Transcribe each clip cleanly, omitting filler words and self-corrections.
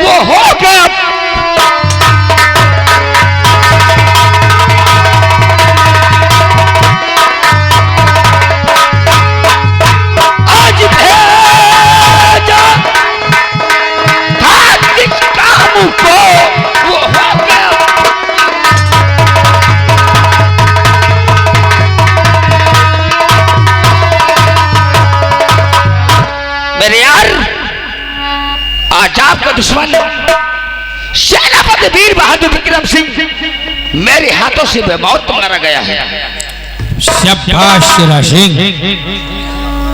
वो हो गया। आज भेजा था किस काम को, वो हो गया। मेरे यार, आज आपका दुश्मन सेनापति वीर बहादुर विक्रम सिंह मेरे हाथों से बेमौत मारा गया है। शाबाश शेरा सिंह,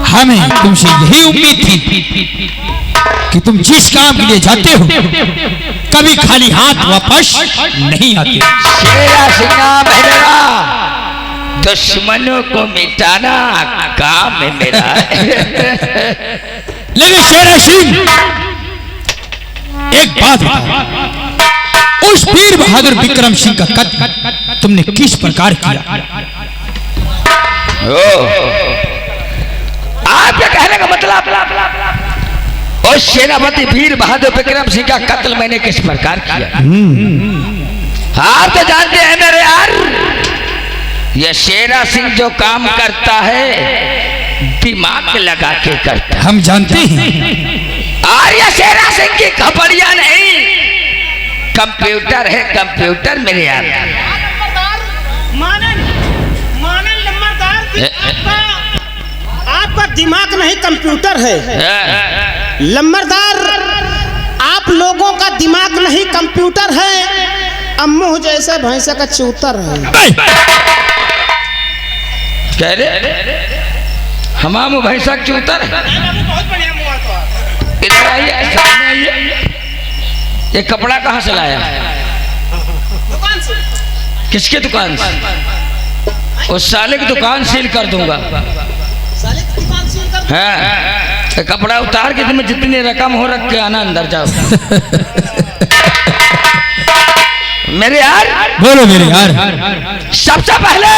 हमें तुमसे यही उम्मीद थी कि तुम जिस काम के लिए जाते हो कभी खाली हाथ वापस नहीं आते। शेरा सिंह मेरा, दुश्मनों को मिटाना काम है मेरा। लेकिन शेरा सिंह, एक बात बताओ, उस वीर बहादुर विक्रम सिंह का कत्ल तुमने किस प्रकार किया? आपके कहने का मतलब, उस सेनापति वीर बहादुर विक्रम सिंह का कत्ल मैंने किस प्रकार किया? आप तो जानते हैं मेरे यार, ये शेरा सिंह जो काम करता है दिमाग लगा के करता है। हम जानते हैं। और ये शेरा सिंह की खबरिया नहीं, कंप्यूटर है कंप्यूटर मेरे यार। आपका दिमाग नहीं कंप्यूटर है लंबरदार, आप लोगों का दिमाग नहीं कंप्यूटर है, अम्मू जैसे भैंसा का चूतर है। कह रहे हमाम भैंसा का चूतर है। इधर आइए, सामने आइए। ये कपड़ा कहाँ से लाया? दुकान से। किसके दुकान से? उस साले की दुकान सील कर दूंगा। साले की दुकान सील कर? हाँ, कपड़ा उतार के तुम्हें जितनी रकम हो रख के आना, अंदर जाओ। मेरे यार, बोलो मेरे यार। सबसे पहले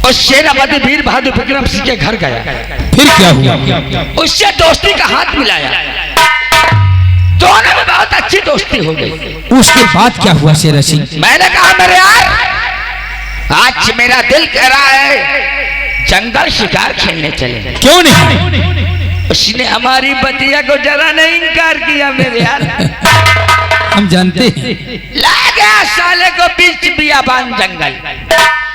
उस सेनापति वीर बहादुर विक्रम सिंह के घर गया। फिर क्या हुआ? उससे दोस्ती का हाथ मिलाया, दोनों में बहुत अच्छी दोस्ती हो गई। उसके बाद क्या हुआ शेरा सिंह? मैंने कहा मेरे यार, आज मेरा दिल कह रहा है जंगल शिकार खेलने चले। क्यों नहीं? उसने हमारी बतिया को जरा नहीं इनकार किया मेरे यार। हम जानते हैं। ला गया साले को बीच बियाबान जंगल।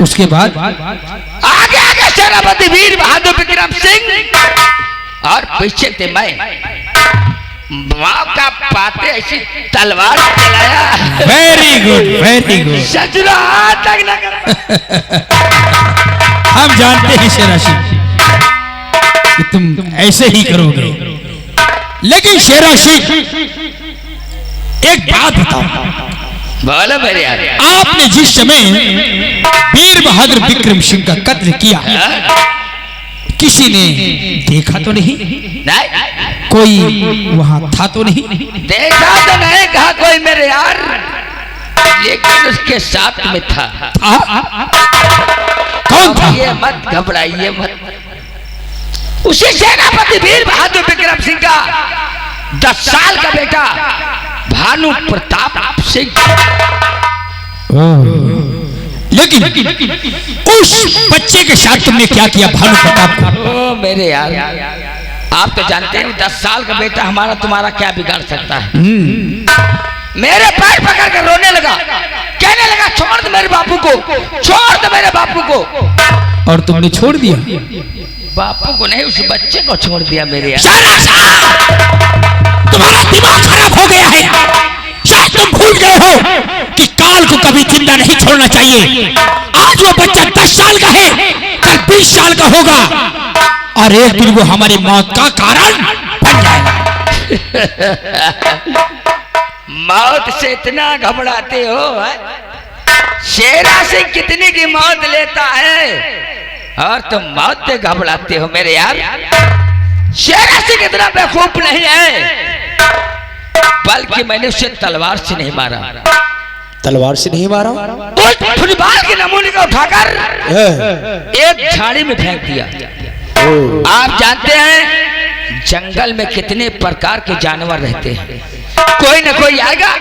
उसके बाद आगे आगे सेनापति वीर बहादुर विक्रम सिंह और पीछे थे मैं। मौका पाते ऐसी तलवार चलाया। Very good, very good. सजरा हाथ तक न कर। हम जानते हैं शेरा सिंह कि तुम ऐसे ही करोगे। लेकिन शेरा सिंह, एक बात बताओ, बोलो मेरे यार। आपने जिस समय वीर बहादुर विक्रम सिंह का कत्ल किया, किसी ने देखा तो नहीं? नहीं, कोई वहां था तो नहीं? देखा तो नहीं कहा कोई मेरे यार, लेकिन उसके साथ में था। कौन था? ये मत घबराइए मत। उसी सेनापति वीर बहादुर विक्रम सिंह का 10 साल का बेटा भानु प्रताप सिंह। लेकिन उस बच्चे के साथ तुमने क्या किया भानु प्रताप को? ओ मेरे यार, आप तो जानते हैं 10 साल का बेटा हमारा तुम्हारा क्या बिगाड़ सकता है। मेरे पैर पकड़ कर रोने लगा, कहने लगा छोड़ दो मेरे बापू को, छोड़ दो मेरे बापू को। और तुमने छोड़ दिया? बापू को नहीं, उस बच्चे को छोड़ दिया मेरे यार। तुम्हारा दिमाग खराब हो गया है। शायद तुम भूल गए हो कि काल को कभी जिंदा नहीं छोड़ना चाहिए। आज वो बच्चा 10 साल का है, कल 20 साल का होगा, और एक दिन वो हमारी मौत का कारण बन जाएगा। मौत से इतना घबराते हो? शेरा सिंह कितनी की मौत लेता है और तुम मौत से घबराते हो मेरे यार। शेरा सिंह इतना बेवकूफ नहीं है, बल्कि मैंने उसे तलवार से नहीं मारा। तलवार से नहीं मारा? फुटबॉल के नमूने को उठाकर एक झाड़ी में फेंक दिया। आप जानते हैं जंगल में कितने प्रकार के जानवर रहते हैं, कोई न कोई आएगा।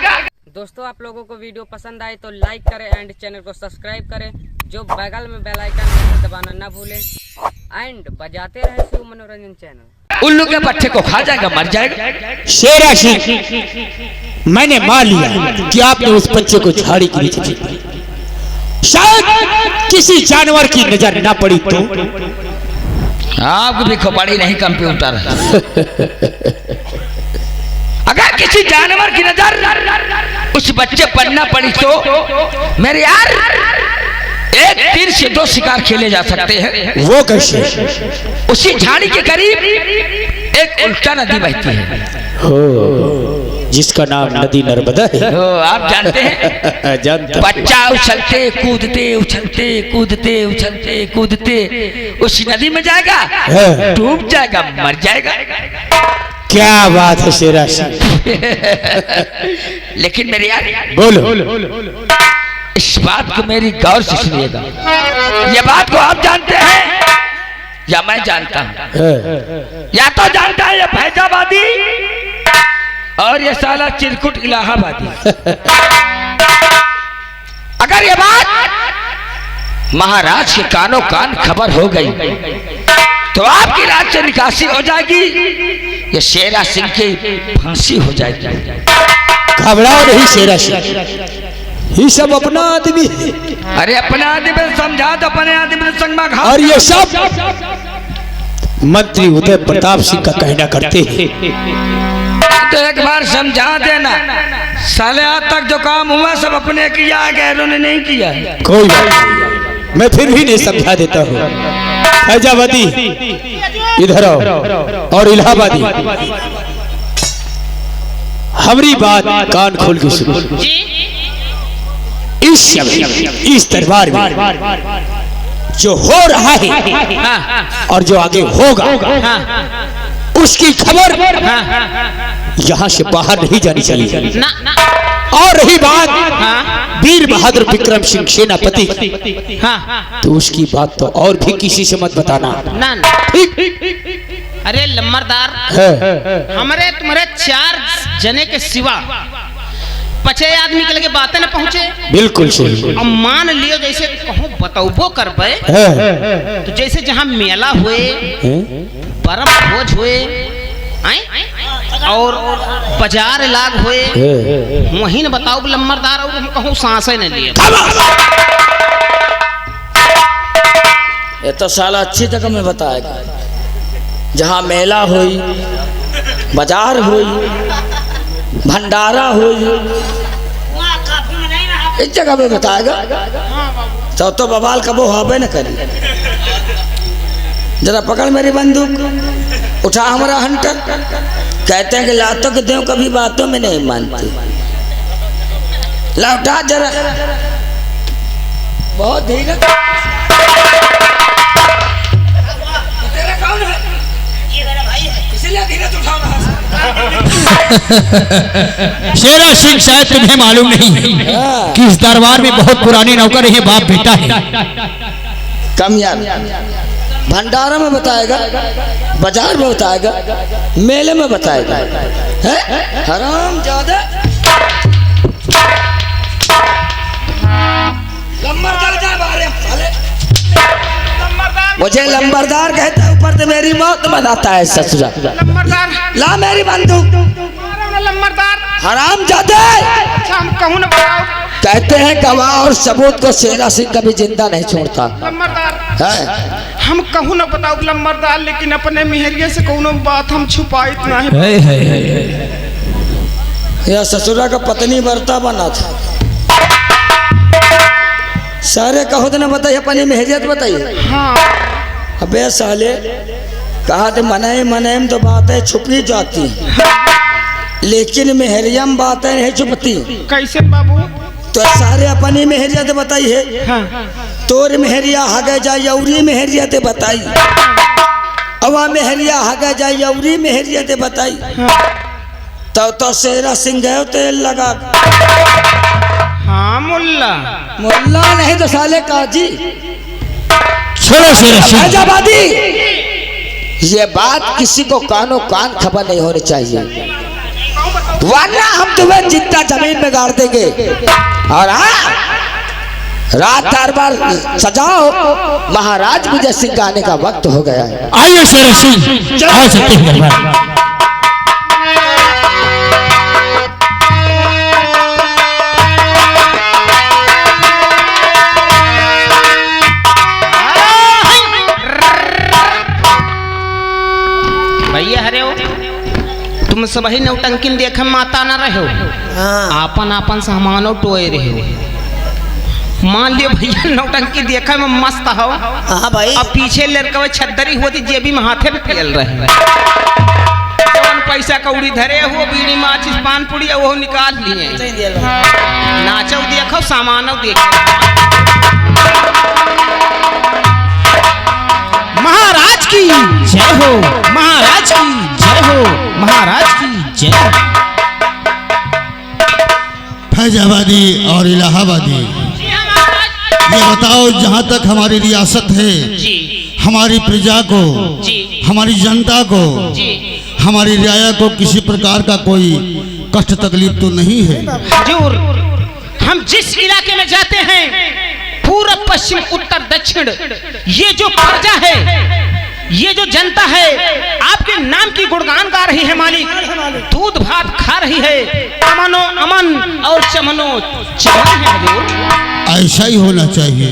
दोस्तों आप लोगों को वीडियो पसंद आए तो लाइक करें एंड चैनल को सब्सक्राइब करें, जो बगल में बेल आइकन है दबाना ना भूलें एंड बजाते रहे शिव मनोरंजन चैनल। उल्लू के पट्टे को खा जाएगा, मर जाएगा। शेरा सिंह, मैंने मान लिया कि आपने उस बच्चे को झाड़ी के नीचे फेंक दिया। शायद किसी जानवर की नजर ना पड़ी तो आपको भी खोपड़ी नहीं कंप्यूटर। अगर किसी जानवर की नजर उस बच्चे पर ना पड़ी तो मेरे यार एक तीर से 2 शिकार खेले जा सकते हैं। वो कैसे? उसी झाड़ी के करीब एक उल्टा नदी बहती है, हो, जिसका नाम नदी नर्मदा है। हो, आप जानते हैं। जानता। बच्चा उछलते कूदते उछलते कूदते उछलते कूदते उसी नदी में जाएगा, डूब जाएगा, मर जाएगा। क्या बात है शेरा सिंह। लेकिन मेरे यार बोलो। इस बात को मेरी गौर से सुनिएगा। ये बात को आप जानते हैं या मैं जानता हूँ? या तो जानता है ये फैजाबादी और ये साला चिरकुट इलाहाबादी। अगर ये बात महाराज के कानों कान खबर हो गई तो आपकी राज से निकासी हो जाएगी, ये शेरा सिंह की फांसी हो जाएगी। घबराओ नहीं शेरा सिंह, ये सब अपना आदमी है। अरे अपना आदमी समझा तो अपने आदमी संग में घाव। और ये सब मंत्री उदय प्रताप सिंह का कहना करते हैं। तो एक बार समझा देना, साले आज तक जो काम हुआ सब अपने किया, गैरों ने नहीं किया। कोई बात नहीं, मैं फिर भी नहीं समझा देता हूँ। फैजाबादी इधर आओ और इलाहाबादी हमारी बात कान खोल के सुनो। इस समय इस दरबार में जो हो रहा है और जो आगे होगा उसकी खबर यहाँ से बाहर नहीं जानी चाहिए। और रही बात वीर बहादुर विक्रम सिंह सेनापति, तो उसकी बात तो और भी किसी से मत बताना। अरे लम्बरदार, हमारे तुम्हारे 4 जने के सिवा 5 आदमी के लगे बातें न पहुंचे। बिल्कुल सही। अब मान लियो जैसे कहूँ बताओ कर पे तो जैसे जहाँ मेला हुए, परम भोज हुए और बाजार लाग हुए, वहीं न बताओ लम्बरदार, और हम कहूँ सांसें न लिए। ये तो साला अच्छी जगह में बताएगा, जहाँ मेला हुई, बाजार हुई, भंडारा हुई, इस जगह पे बताएगा। तो बवाल कबो हवे न करी। जरा पकड़ मेरी बंदूक, उठा हमारा हंटर। कहते हैं कि लातों के देव कभी बातों में नहीं मानते। ला उठा जरा, बहुत धीरे। तेरा कौन है? ये मेरा भाई है, इसीलिए धीरे से उठाओ। शेरा सिंह, शायद तुम्हें मालूम नहीं कि इस दरबार में बहुत पुराने नौकर हैं, बाप बेटा है। कामयाब भंडारा में बताएगा, बाजार में बताएगा, मेले में बताएगा। हराम ज्यादा मुझे लंबरदार कहता है, ऊपर से मेरी मौत मनाता है। ससुरा ला मेरी बंदूक। लम्बरदार हराम ज्यादा हम कहूँ न बताओ। कहते हैं गवाह और सबूत को शेरा सिंह कभी जिंदा नहीं छोड़ता। लम्बरदार हम कहूँ न बताओ लम्बरदार, लेकिन अपने मेहरिया से कोनो बात हम छुपाई नहीं। यह ससुरा का पत्नी बरता बना था। सारे कहो तो न बताइए, अपनी मेहरियत बताइए। हाँ। अबे साले कहा थे मनाए तो बातें छुपी जाती, लेकिन मेहरियम बातें नहीं छुपती। कैसे बाबू? तो सारे अपनी मेहरियत बताइए। हाँ। तोर मेहरिया हगे जा यौरी मेहरियत बताई, अवा मेहरिया हगे जा यौरी मेहरियत बताई। तो शेरा सिंह गए तेल लगा। हाँ मुल्ला। मुल्ला नहीं तो साले काजी। छोड़ो शेरा सिंह। फैजाबादी ये बात किसी को कानो कान खबर नहीं होनी चाहिए, वरना हम तुम्हें जिंदा जमीन में गाड़ देंगे। और हाँ, रात दरबार सजाओ, महाराज विजय सिंह आने का वक्त हो गया है। आइए शेर सिंह, आ सकते हैं दरबार। भैया हरे हो तुम सब ही नौटंकिन देखे माता न रहे हो, आपन आपन सामानो टोए रहे हो। मान लियो भैया नौटंकी देखे में मस्त हो। हाँ भाई। अब पीछे लड़का छदरी होती जेबी में हाथे में फेल रहे, पैसा कौड़ी धरे हो, बीड़ी माचिस पान पुड़ी वो निकाल लिए। नाचो देखो सामानो देखो। महाराज की जय हो, महाराज की जय हो, महाराज की जय हो। फैजाबादी और इलाहाबादी, ये बताओ जहाँ तक हमारी रियासत है, हमारी प्रजा को, हमारी जनता को, हमारी रियाया को किसी प्रकार का कोई कष्ट तकलीफ तो नहीं है? हजूर, हम जिस इलाके में जाते हैं, पूर्व पश्चिम उत्तर दक्षिण, ये जो प्रजा है, ये जो जनता है, आपके नाम की गुणगान गा रही है मालिक। दूध भात खा रही है, अमनो अमन और चमनो चमन है हजूर। ऐसा ही होना चाहिए।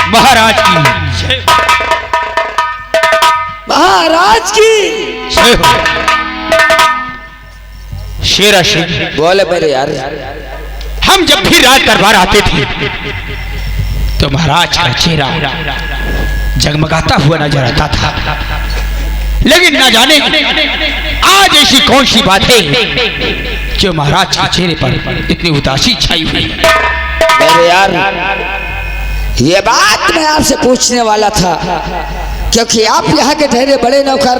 महाराज की, महाराज की जय हो। शेरा सिंह, बोले मेरे यार, हम जब भी राज दरबार आते थे तो महाराज का चेहरा जगमगाता हुआ नजर आता था, लेकिन ना जाने आज ऐसी कौन सी बात है जो महाराज के चेहरे पर इतनी उदासी छाई हुई है। मेरे यार, ये बात मैं आपसे पूछने वाला था, क्योंकि आप यहाँ के ठहरे बड़े नौकर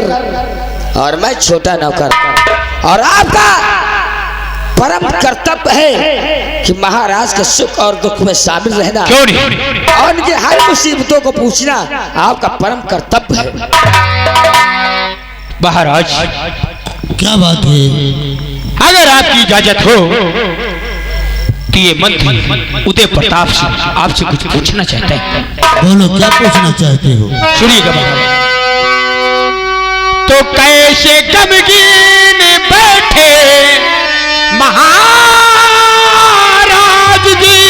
और मैं छोटा नौकर, और आपका परम कर्तव्य है कि महाराज के सुख और दुख में शामिल रहना, क्यों नहीं? और उनके हर मुसीबतों को पूछना आपका परम कर्तव्य है। महाराज, क्या बात है? अगर आपकी इजाजत हो तो ये मंत्री उदय प्रताप से आपसे कुछ पूछना चाहता है। बोलो, क्या पूछना चाहते हो? सुनिएगा महाराज। तो कैसे गमगीन बैठे महाराज जी,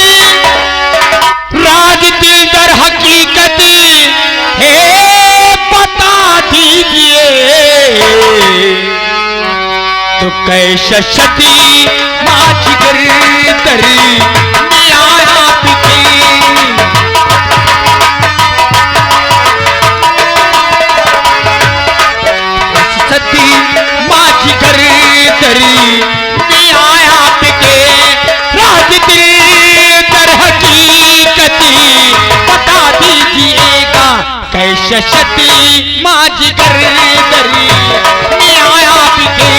राज दिल दर हकीकत है बता दीजिए। तो कैसे सती माची तरी न्याया पिके, सती माची तरी न्याया पिके, राज दिल दर हकीकती बता दीजिएगा। कैसे सती माची तरी न्याया पिके।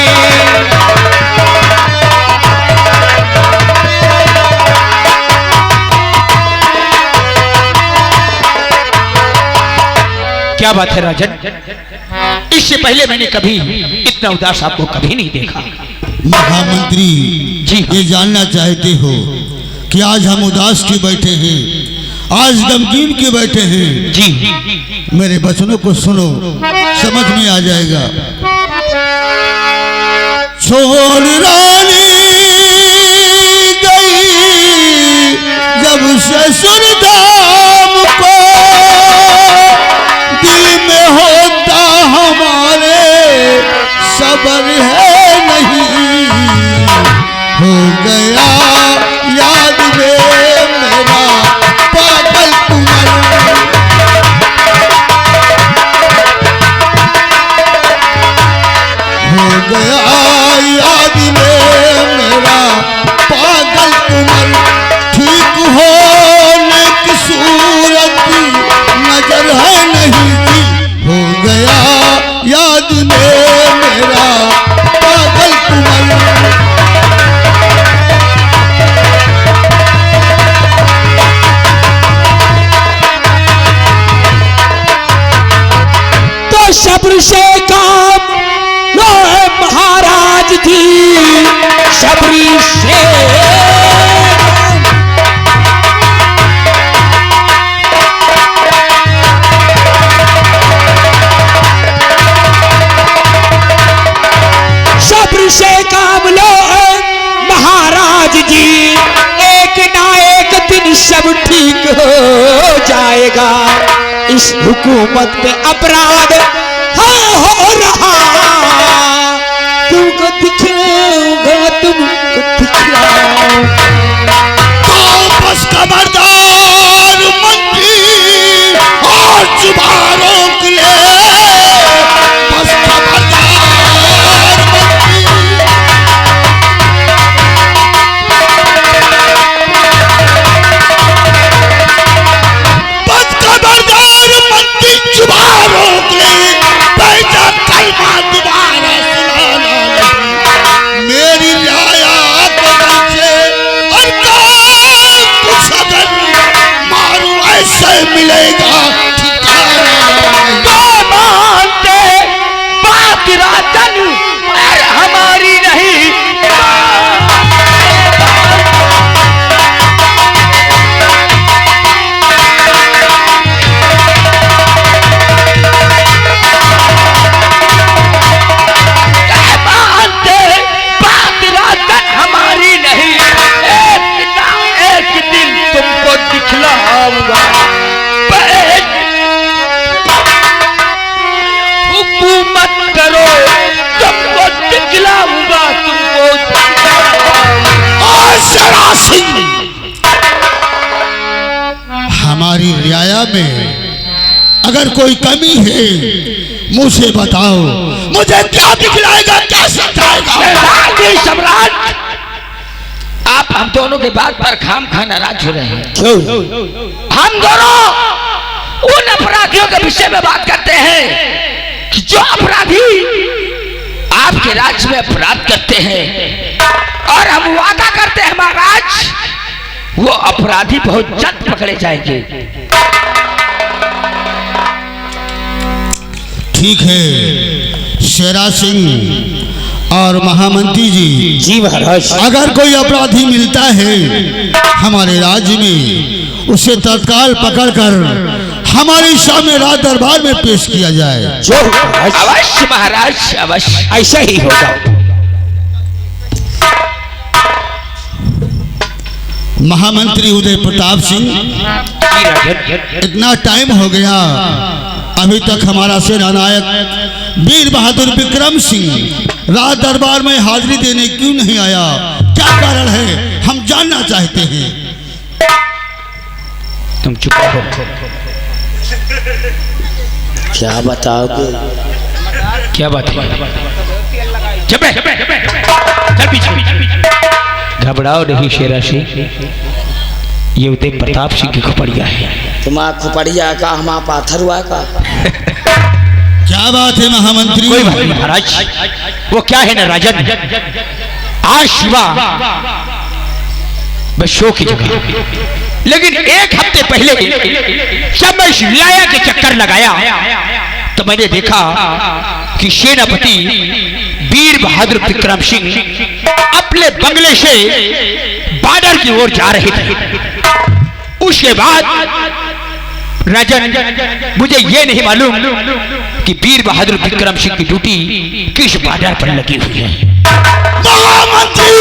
क्या बात है राजन, इससे पहले मैंने कभी इतना उदास आपको कभी नहीं देखा। महामंत्री जी, ये जानना चाहते हो कि आज हम उदास क्यों बैठे हैं, आज गमगीन क्यों बैठे हैं? जी, मेरे वचनों को सुनो, समझ में आ जाएगा। छोड़ रानी गई जब ससुर धाम को, दिल में होता हमारे सबर है नहीं। हो गया याद में मेरा पागल कुंवर, हो गया याद में मेरा पागल कुंवर। ठीक होने सब्र से काम लो महाराज जी, सब्र से सब्र से काम लो महाराज जी, एक ना एक दिन सब ठीक हो जाएगा। इस हुकूमत में अपराध हो रहा, तुमको दिखलाऊंगा, तुमको दिखलाऊंगा। बस खबरदार मंत्री और जुबान रोक ले, बस खबरदार मंत्री। बस खबरदार मंत्री, जुबान रोक ले, बेटा कलमा दोबारा सुनाना नहीं। मेरी रियाया को बच्चे और काल कुछ अगर मारू ऐसे मिलेगा ठिकाना। मानते बात राजन और हमारी नहीं। मानते बात राजन हमारी नहीं। एक ना एक दिन तुमको दिखलाऊंगा। हुकूमत करो, तुमको दिखलाऊंगा, तुमको और शरा सिंह, हमारी रियाया में अगर कोई कमी है मुझे बताओ, मुझे क्या दिखलाएगा, क्या समझाएगा? सम्राट, आप हम दोनों के बात पर खाम खा नाराज हो रहे हैं। क्यों? हम दोनों उन अपराधियों के विषय में बात करते हैं कि जो अपराधी आपके राज्य में अपराध करते हैं, और हम वादा करते हैं महाराज, वो अपराधी बहुत जल्द पकड़े जाएंगे। ठीक है शेरा सिंह और महामंत्री जी, महाराज। अगर कोई अपराधी मिलता है हमारे राज्य में, उसे तत्काल पकड़कर हमारे सामने राज दरबार में पेश किया जाए। जो महाराज, अवश्य महाराज, अवश्य ऐसा ही होगा। महामंत्री उदय प्रताप सिंह, इतना टाइम हो गया, अभी तक हमारा सेनानायक वीर बहादुर विक्रम सिंह राज दरबार में हाजिरी देने क्यों नहीं आया? क्या कारण है, हम जानना चाहते हैं। तुम चुप रहो। क्या बताओगे? क्या बात है? चुप है, चल पीछे। घबराओ नहीं शेरा सिंह, ये उदय प्रताप सिंह की खोपड़िया है। तुम्हारा खोपड़िया का, हमारा पाथर हुआ का। क्या बात है महामंत्री? कोई बात नहीं महाराज, वो क्या है ना राजन, आज शिवा बस शो की जगह, लेकिन एक हफ्ते पहले जब मैं रियाया के चक्कर लगाया तो मैंने देखा कि सेनापति वीर बहादुर विक्रम सिंह अपने बंगले से बॉर्डर की ओर जा रहे थे। उसके बाद राजन, मुझे ये नहीं मालूम कि वीर बहादुर विक्रम सिंह की ड्यूटी किस बॉर्डर पर लगी हुई है। महामंत्री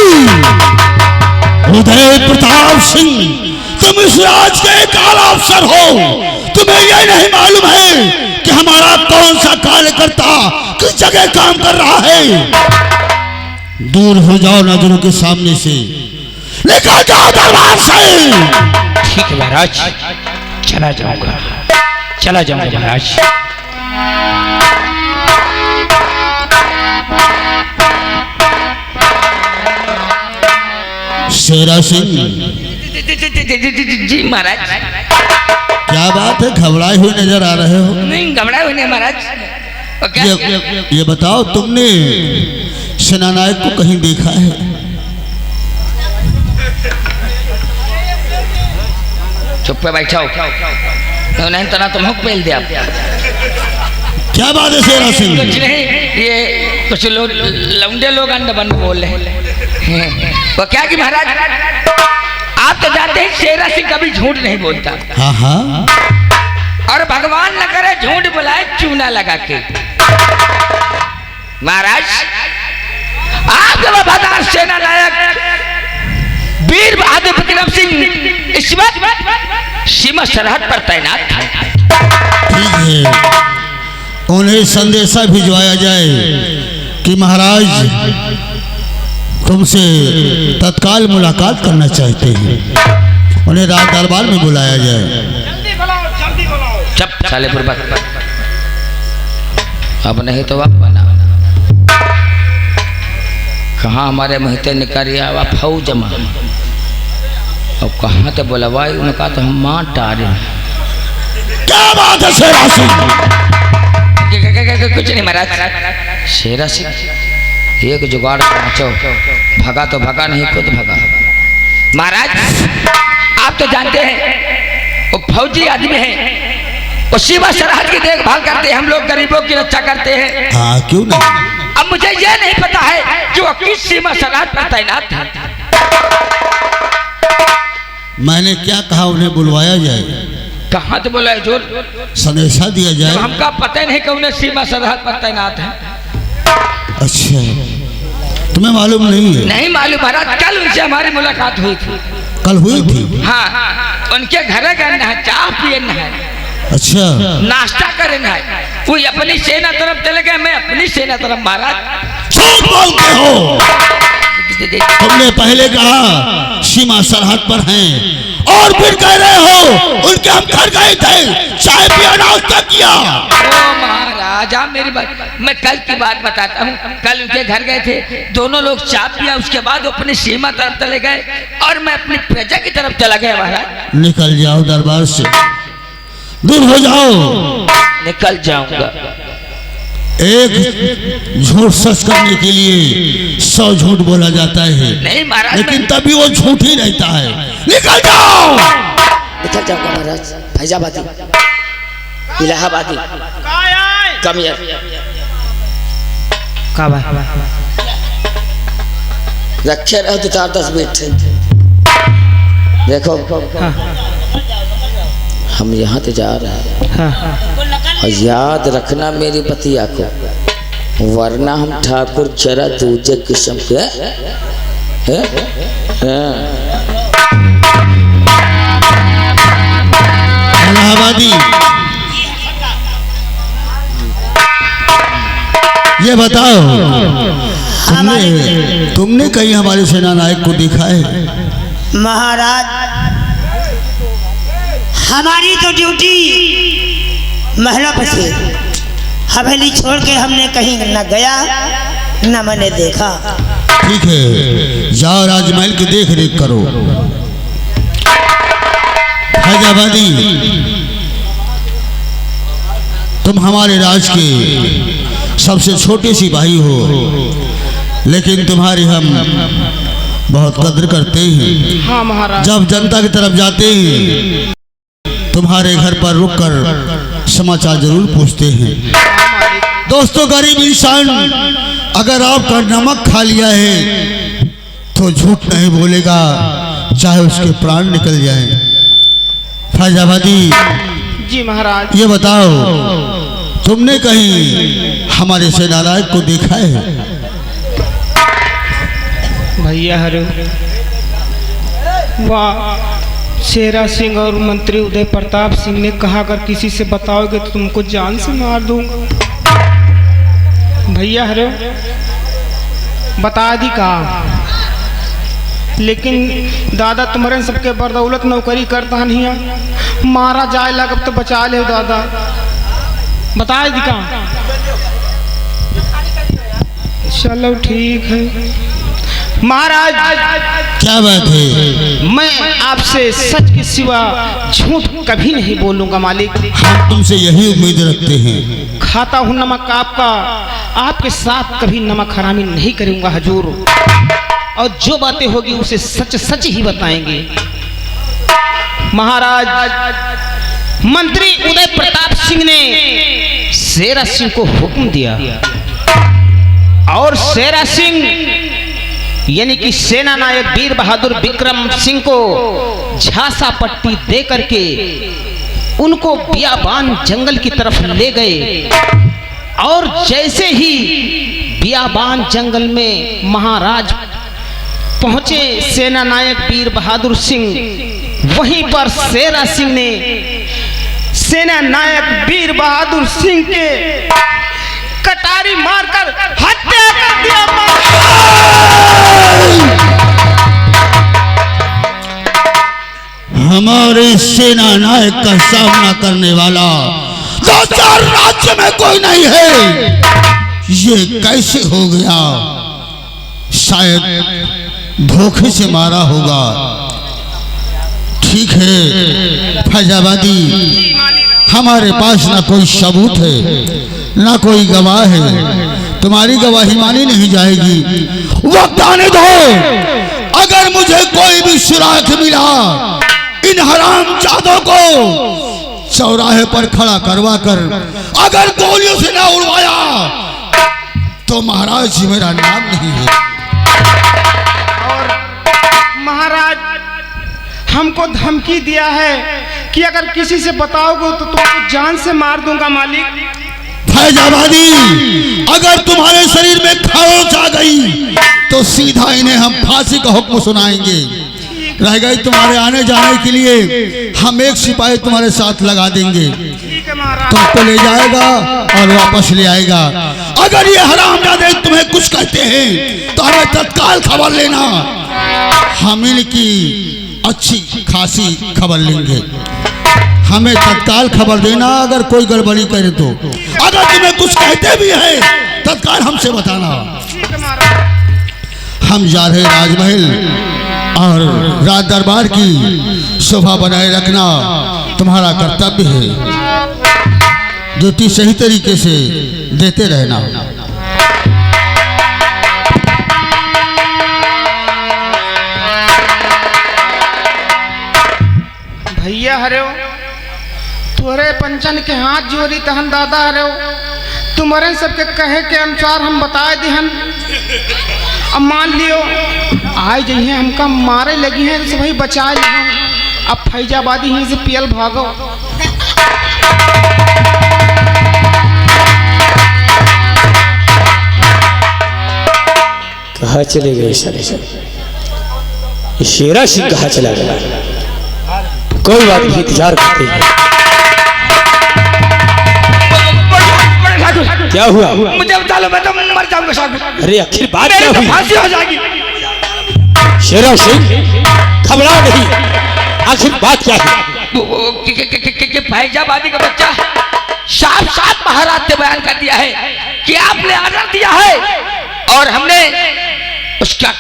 उदय प्रताप सिंह, तुम इस राज के काला अफसर हो, तुम्हें यह नहीं मालूम है कि हमारा कौन सा कार्यकर्ता किस जगह काम कर रहा है? दूर हो जाओ नजरों के सामने से, निकल जाओ दरबार से। ठीक है महाराज, चला जाऊंगा, चला जाऊंगा महाराज। शेरा सिंह, जी महाराज। क्या बात है, घबराए हुए नजर आ रहे हो? नहीं घबराए हुए नहीं महाराज। और क्या? ये बताओ, तुमने सेनानायक को कहीं देखा है? चुप पे बैठा हो, तो नहीं तो ना तुम हुक पेल दिया। क्या बात है शेरा सिंह? कुछ नहीं, ये कुछ लोग लौंडे लोग अंडबंड बोल रहे हैं। वो क्या कि महाराज आप तो जानते हैं शेरा सिंह कभी झूठ नहीं बोलता। हाँ हाँ। और भगवान न करे झूठ बुलाए चूना लगा के। महाराज आपके वफादार सेना नायक वीर बहादुर विक्रम सिंह इस वक्त सीमा सरहद पर तैनात है। ठीक है, उन्हें संदेशा भिजवाया जाए कि महाराज तुमसे तत्काल मुलाकात करना चाहते हैं। उन्हें राज दरबार में बुलाया जाए। चप साले बुर्बक, अब नहीं तो अब बना। कहाँ हमारे महते निकारिया वा फौज जमा, अब कहाँ तो बुलवाई। उन्होंने कहा तो हम मां टारे। क्या बात है शेरा सिंह? कुछ नहीं महाराज। शेरा सिंह एक जुगाड़ पहुंचो, भगा तो भगा नहीं खुद भगा। महाराज आप तो जानते हैं वो फौजी आदमी है, वो सीमा सरहद की देखभाल करते हैं, हम लोग गरीबों की रक्षा करते हैं। हाँ क्यों नहीं। अब मुझे यह नहीं पता है कि वो किस सीमा सरहद पर तैनात है। मैंने क्या कहा उन्हें बुलवाया जाए। कहाँ तो बोला है जोर, संदेशा दिया जाए। हमका पता ही नहीं कि उन्हें सीमा सरहद पर तैनात है। अच्छा, तुम्हें मालूम नहीं है? नहीं मालूम महाराज, कल उनसे हमारी मुलाकात हुई थी। कल हुई थी? हाँ, उनके घर गए है, चाय पिए है, अच्छा, नाश्ता करे है। वो अपनी सेना तरफ चले गए, मैं अपनी सेना तरफ। महाराज झूठ बोलते हो। तुमने पहले कहा सीमा सरहद पर हैं और फिर कह रहे हो उनके हम घर गए थे, चाय पिया, नाश्ता किया। ओ महाराज आप मेरी बात, मैं कल की बात बताता हूँ। कल उनके घर गए थे, दोनों लोग चाय पिया, उसके बाद वो अपनी सीमा तरफ चले गए और मैं अपनी प्रजा की तरफ चला गया। महाराज निकल जाओ दरबार से, दूर हो जाओ। निकल जाऊंगा। एक झूठ सच करने के लिए 100 झूठ बोला जाता है। नहीं महाराज, लेकिन तभी वो झूठ ही रहता है। निकल जाओ। निकल जाऊंगा महाराज। फैजाबादी, इलाहाबादी, कम यार रखे रहो तो 4-10 मिनट देखो। हम यहाँ तो जा रहे हैं और याद रखना मेरी बतिया को, वरना हम ठाकुर जरा दूजे किस्म के हैं। इलाहाबादी, ये बताओ तुमने कहीं हमारे सेना नायक को देखा है? महाराज हमारी तो ड्यूटी महलों पर थी, हवेली छोड़ के हमने कहीं न गया न मैंने देखा। ठीक है, जाओ राजमहल की देख रेख करो। फैजाबादी, तुम हमारे राज के सबसे छोटे सिपाही हो, लेकिन तुम्हारी हम बहुत कद्र करते हैं। हाँ महाराज। जब जनता की तरफ जाते हैं तुम्हारे घर पर रुककर समाचार जरूर पूछते हैं। दोस्तों, गरीब इंसान अगर आपका नमक खा लिया है तो झूठ नहीं बोलेगा, चाहे उसके प्राण निकल जाएं। फैजाबादी जी महाराज। ये बताओ तुमने कहीं हमारे सेना नायक को देखा है? भैया हरे वाह, शेरा सिंह और मंत्री उदय प्रताप सिंह ने कहा अगर किसी से बताओगे तो तुमको जान से मार दूंगा। भैया हरे बता दी कहा, लेकिन दादा तुम्हारे सबके बदौलत नौकरी करता नहीं है, मारा जाए लगब तो बचा ले दादा। बता दी कहा। चलो ठीक है महाराज। क्या बात है? मैं आपसे सच के सिवा झूठ कभी नहीं बोलूंगा मालिक। हम तुमसे यही उम्मीद रखते हैं। खाता हूँ नमक आपका, आपके साथ कभी नमक हरामी नहीं करूंगा हजूर, और जो बातें होगी उसे सच सच ही बताएंगे। महाराज मंत्री उदय प्रताप सिंह ने शेरा सिंह को हुक्म दिया और शेरा सिंह यानी कि सेना नायक वीर बहादुर विक्रम सिंह को झांसा पट्टी दे करके उनको बियाबान जंगल की तरफ ले गए। और जैसे ही बियाबान जंगल में महाराज पहुंचे सेना नायक वीर बहादुर सिंह, वहीं पर शेरा सिंह ने सेना नायक वीर बहादुर सिंह के कटारी मारकर हत्या कर दिया। हमारे सेना नायक का सामना करने वाला 2-4 राज्य में कोई नहीं है, ये कैसे हो गया? शायद धोखे से मारा होगा। ठीक है फैजाबादी, हमारे पास ना कोई सबूत है ना कोई गवाह है, तुम्हारी गवाही मानी नहीं जाएगी। वक्त आने दो, अगर मुझे कोई भी सुराग मिला इन हरामजादों को चौराहे पर खड़ा करवा कर अगर गोलियों से ना उड़वाया तो महाराज जी मेरा नाम नहीं है। और महाराज हमको धमकी दिया है कि अगर किसी से बताओगे तो तुमको जान से मार दूंगा मालिक। फैजाबादी, अगर तुम्हारे शरीर में खरोंच आ गई तो सीधा इन्हें हम फांसी का हुक्म सुनाएंगे। रह गई तुम्हारे आने जाने के लिए हम एक सिपाही तुम्हारे साथ लगा देंगे, तुमको ले जाएगा और वापस ले आएगा। अगर ये हरामजादे तुम्हें कुछ कहते हैं तो हमें तत्काल खबर लेना, हम इनकी अच्छी खासी खबर लेंगे। हमें तत्काल खबर देना अगर कोई गड़बड़ी करे तो। अगर तुम्हें कुछ कहते भी हैं तत्काल हमसे बताना। हम जा रहे राजमहल और राज दरबार की शोभा बनाए रखना तुम्हारा कर्तव्य है। ड्यूटी सही तरीके से देते रहना। भैया हरे हो, तोरे पंचन के हाथ जोड़ी तहन दादा हरे हो, तुम्हारे सबके कहे के अनुसार हम बताए दिहन। अब मान लियो आए जइए हमका मारे लगी हैं तो भाई बचा लियो। अब फैजाबादी यहीं से पियल भागो। कहाँ चले गए सारे? शेरा सिंह कहाँ चला गया? कोई बात नहीं, इंतजार करते हैं। क्या हुआ? मुझे बता लो, मैं तो मर जाऊंगा साहब। अरे आखिर बात क्या हुई? फांसी हो जाएगी। शेरा सिंह घबराओ नहीं, आखिर बात क्या है? फैजाबादी का बच्चा साफ साफ महाराज से बयान कर दिया है कि आपने ऑर्डर दिया है और हमने उसका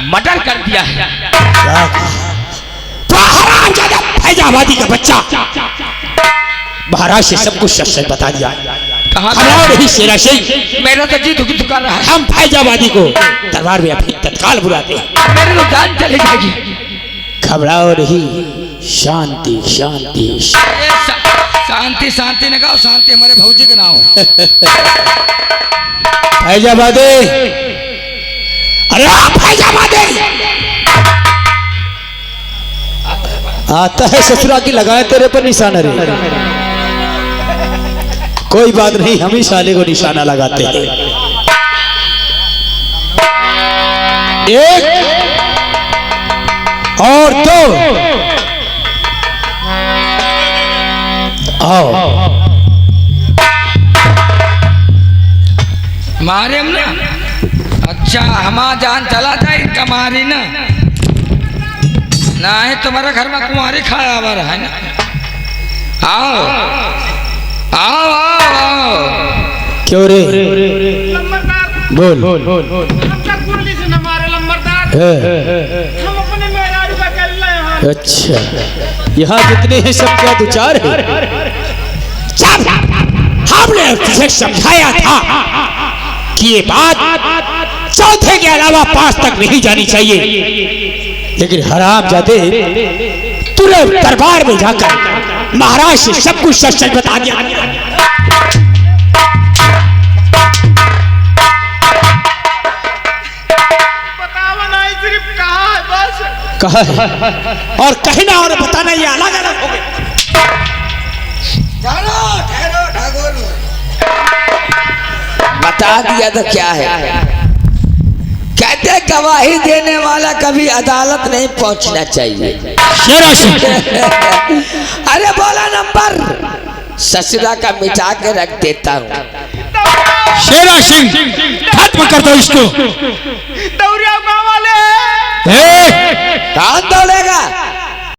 मर्डर कर दिया है। तो हरामजादा फैजाबादी का बच्चा महाराज से सब कुछ सच सच बता दिया। घबराओ नहीं शेरा सिंह, मेरा तो जी दुखा रहा है। हम फैजाबादी को दरबार में अभी तत्काल बुलाते हैं। मेरी तो जान चली जाएगी। घबराओ नहीं, शांति शांति। शांति शांति ने कहा, शांति हमारे भौजी के नाम। फैजाबादी, अरे फैजाबादी आता है ससुरा की लगाए तेरे पर निशाना रे। कोई बात नहीं, हम ही साले को निशाना लगाते हैं। एक और दो, आओ। मारे हमने? अच्छा, हमारा जान चला था इनका मारी ना ना है। तुम्हारे घर में कुमारी खाया हुआ है ना। आओ आओ आओ आओ। क्यों रे? बोल। अच्छा, यहाँ जितने हैं सब क्या दो चार है? हमने तुझे समझाया था कि ये बात चौथे के अलावा 5 तक नहीं जानी चाहिए, लेकिन हरामजादे तूने दरबार में जाकर महाराज से सब कुछ सच सच बता दिया। कहा है और कहना और बताना ये अलग अलग हो गए। बता दिया तो क्या है, कहते गवाही देने वाला कभी अदालत नहीं पहुंचना चाहिए। शेरा सिंह अरे बोला नंबर, ससुरा का मिटा के रख देता हूँ। शेरा सिंह खत्म कर दो इसको।